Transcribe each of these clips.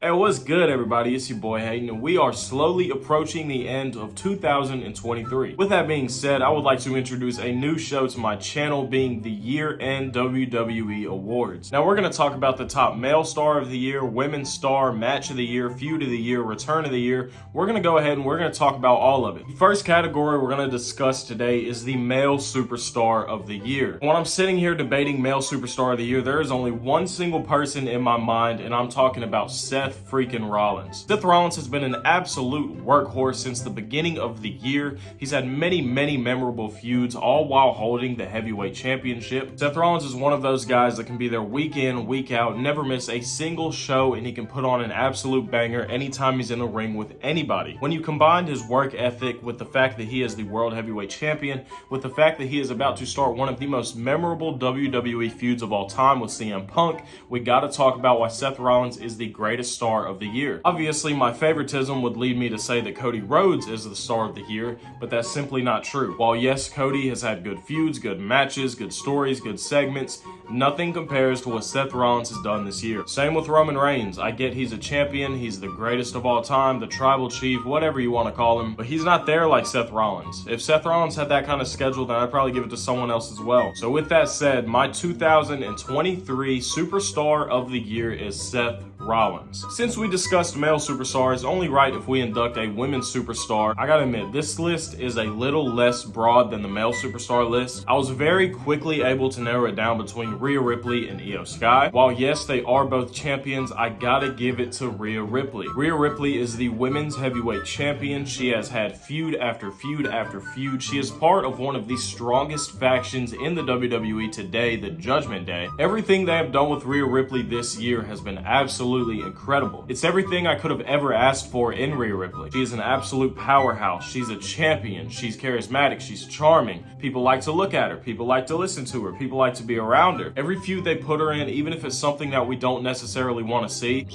Hey, what's good, everybody? It's your boy Hayden, and we are slowly approaching the end of 2023. With that being said, I would like to introduce a new show to my channel, being the year-end WWE Awards. Now, we're going to talk about the top male star of the year, women's star, match of the year, feud of the year, return of the year. We're going to go ahead and we're going to talk about all of it. The first category we're going to discuss today is the male superstar of the year. When I'm sitting here debating male superstar of the year, there is only one single person in my mind, and I'm talking about Seth freaking Rollins. Seth Rollins has been an absolute workhorse since the beginning of the year. He's had many memorable feuds, all while holding the heavyweight championship. Seth Rollins is one of those guys that can be there week in, week out, never miss a single show, and he can put on an absolute banger anytime he's in the ring with anybody. When you combine his work ethic with the fact that he is the world heavyweight champion, with the fact that he is about to start one of the most memorable WWE feuds of all time with CM Punk, we gotta talk about why Seth Rollins is the greatest star of the year. Obviously, my favoritism would lead me to say that Cody Rhodes is the star of the year, but that's simply not true. While yes, Cody has had good feuds, good matches, good stories, good segments, nothing compares to what Seth Rollins has done this year. Same with Roman Reigns. I get he's a champion, he's the greatest of all time, the tribal chief, whatever you want to call him, but he's not there like Seth Rollins. If Seth Rollins had that kind of schedule, then I'd probably give it to someone else as well. So with that said, my 2023 superstar of the year is Seth Rollins. Since we discussed male superstars, only right if we induct a women's superstar. I gotta admit, this list is a little less broad than the male superstar list. I was very quickly able to narrow it down between Rhea Ripley and Io Sky. While yes, they are both champions, I gotta give it to Rhea Ripley. Rhea Ripley is the women's heavyweight champion. She has had feud after feud after feud. She is part of one of the strongest factions in the WWE today, the Judgment Day. Everything they have done with Rhea Ripley this year has been absolutely incredible. It's everything I could have ever asked for in Rhea Ripley. She is an absolute powerhouse. She's a champion. She's charismatic. She's charming. People like to look at her. People like to listen to her. People like to be around her. Every feud they put her in, even if it's something that we don't necessarily want to see,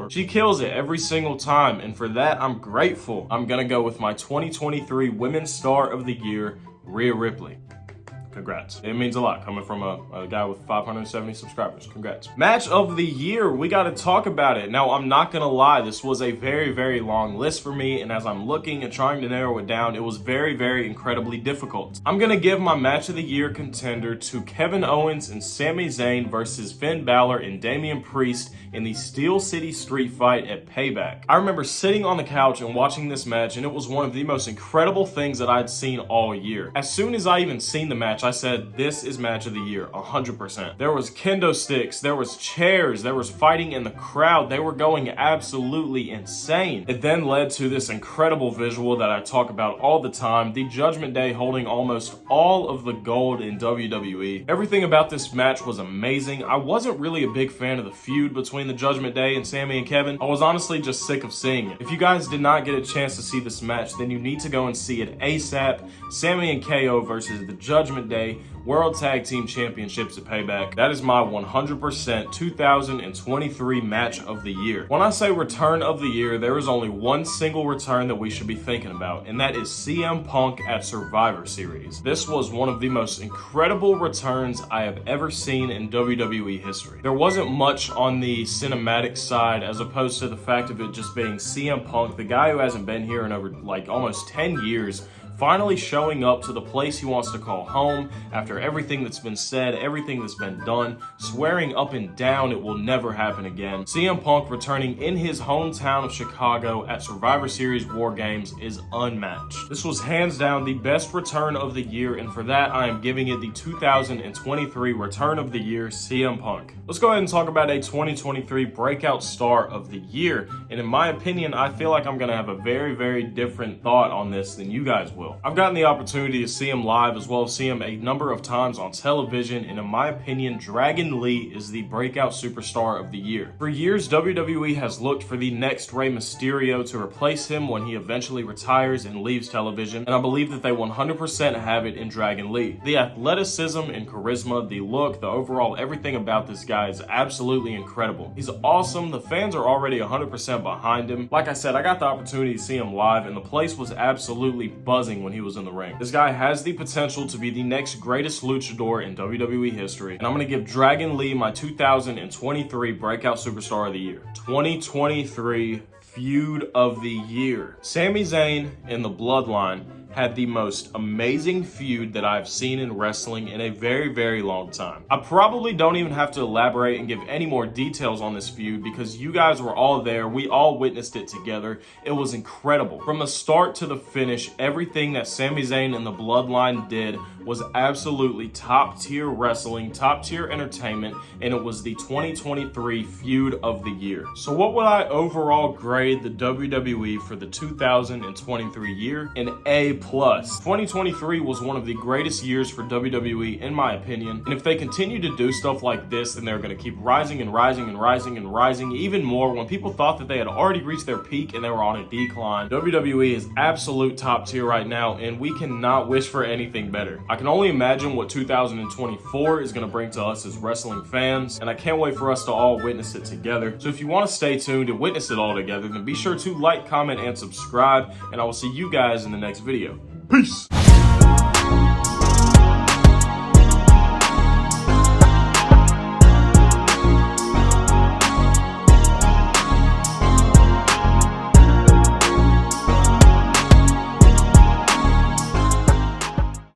she kills it every single time, and for that, I'm grateful. I'm gonna go with my 2023 Women's Star of the Year, Rhea Ripley. Congrats. It means a lot coming from a guy with 570 subscribers. Congrats. Match of the year. We got to talk about it. Now, I'm not going to lie. This was a very long list for me. And as I'm looking and trying to narrow it down, it was very incredibly difficult. I'm going to give my match of the year contender to Kevin Owens and Sami Zayn versus Finn Balor and Damian Priest in the Steel City Street Fight at Payback. I remember sitting on the couch and watching this match, and it was one of the most incredible things that I'd seen all year. As soon as I even seen the match, I said, this is match of the year, 100%. There was kendo sticks, there was chairs, there was fighting in the crowd. They were going absolutely insane. It then led to this incredible visual that I talk about all the time, the Judgment Day holding almost all of the gold in WWE. Everything about this match was amazing. I wasn't really a big fan of the feud between the Judgment Day and Sami and Kevin. I was honestly just sick of seeing it. If you guys did not get a chance to see this match, then you need to go and see it ASAP. Sami and KO versus the Judgment Day World Tag Team Championships at Payback. That is my 100% 2023 match of the year. When I say return of the year, there is only one single return that we should be thinking about, and that is CM Punk at Survivor Series. This was one of the most incredible returns I have ever seen in WWE history. There wasn't much on the cinematic side as opposed to the fact of it just being CM Punk, the guy who hasn't been here in over like almost 10 years, finally showing up to the place he wants to call home after everything that's been said, everything that's been done, swearing up and down it will never happen again. CM Punk returning in his hometown of Chicago at Survivor Series War Games is unmatched. This was hands down the best return of the year, and for that I am giving it the 2023 Return of the Year, CM Punk. Let's go ahead and talk about a 2023 Breakout Star of the Year, and in my opinion, I feel like I'm going to have a very different thought on this than you guys will. I've gotten the opportunity to see him live as well as see him a number of times on television, and in my opinion, Dragon Lee is the breakout superstar of the year. For years, WWE has looked for the next Rey Mysterio to replace him when he eventually retires and leaves television, and I believe that they 100% have it in Dragon Lee. The athleticism and charisma, the look, the overall everything about this guy guy is absolutely incredible. He's awesome. The fans are already 100% behind him. Like I said, I got the opportunity to see him live, and the place was absolutely buzzing when he was in the ring. This guy has the potential to be the next greatest luchador in WWE history, and I'm going to give Dragon Lee my 2023 Breakout Superstar of the Year. 2023 Feud of the Year. Sami Zayn and the Bloodline had the most amazing feud that I've seen in wrestling in a very, very long time. I probably don't even have to elaborate and give any more details on this feud because you guys were all there. We all witnessed it together. It was incredible. From the start to the finish, everything that Sami Zayn and the Bloodline did was absolutely top tier wrestling, top tier entertainment, and it was the 2023 Feud of the Year. So what would I overall grade the WWE for the 2023 year? An A+. 2023 was one of the greatest years for WWE in my opinion, and if they continue to do stuff like this, then they're going to keep rising and rising and rising and rising even more. When people thought that they had already reached their peak and they were on a decline, WWE is absolute top tier right now, and we cannot wish for anything better. I can only imagine what 2024 is going to bring to us as wrestling fans, and I can't wait for us to all witness it together. So if you want to stay tuned and witness it all together, then be sure to like, comment, and subscribe, and I will see you guys in the next video. Peace!